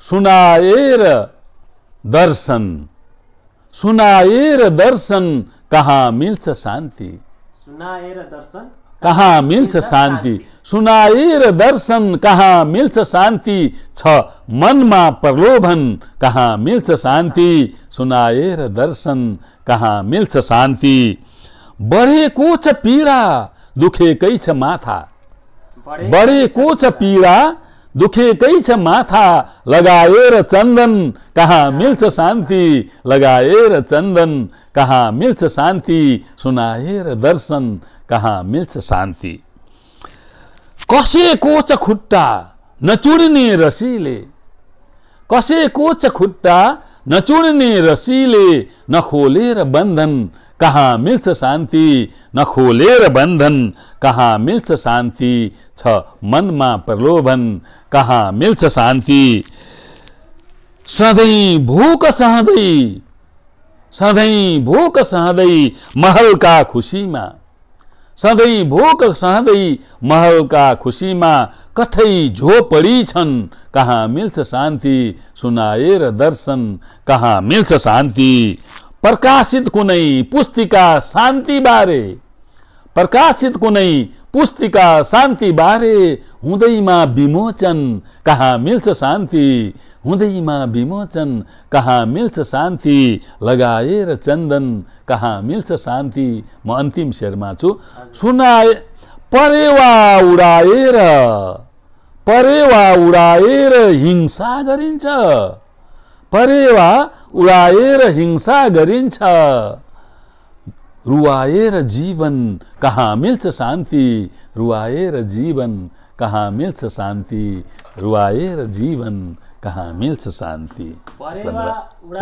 सुनाएर दर्शन कहाँ मिल्छ शान्ति, कहाँ मिल्छ शान्ति, सुनाएर दर्शन कहाँ मिल्छ शान्ति, छ मनमा प्रलोभन कहाँ मिल्छ शान्ति, सुनाएर दर्शन कहाँ मिल्छ शान्ति। बढेको छ पीडा दुखेकै छ माथा, बढेको छ पीडा दुखेकै छ माथा, लगाएर चन्दन कहाँ मिल्छ शान्ति, लगाएर चन्दन कहाँ मिल्छ शान्ति, सुनाएर दर्शन कहाँ मिल्छ शान्ति। कसेको छ खुट्टा नचुड्ने रसीले, कसेको छ खुट्टा नचुड्ने रसीले, नखोलेर बन्धन कहाँ मिल्छ शान्ति, नखोलेर बन्धन कहाँ मिल्छ शान्ति, छ मनमा प्रलोभन कहाँ मिल्छ शान्ति। सधैँ भोक सहँदै, सधैँ भोक सहँदै महलका खुसीमा, सधैँ भोक सहँदै महलका खुसीमा, कठै झोपडी छन् कहाँ मिल्छ शान्ति, सुनाएर दर्शन कहाँ मिल्छ शान्ति। प्रकाशित कुनै पुस्तिका शान्ति बारे, प्रकाशित कुनै पुस्तिका शान्ति बारे, हुँदैमा विमोचन कहाँ मिल्छ शान्ति, हुँदैमा विमोचन कहाँ मिल्छ शान्ति, लगाएर चन्दन कहाँ मिल्छ शान्ति। म अन्तिम शेरमा छु। सुनाए परेवा उडाएर, परेवा उडाएर हिंसा गरिन्छ, परेवा उडाएर हिंसा गरिन्छ, रुवाएर जीवन कहाँ मिल्छ शान्ति, रुवाएर जीवन कहाँ मिल्छ शान्ति, रुवाएर जीवन कहाँ मिल्छ शान्ति।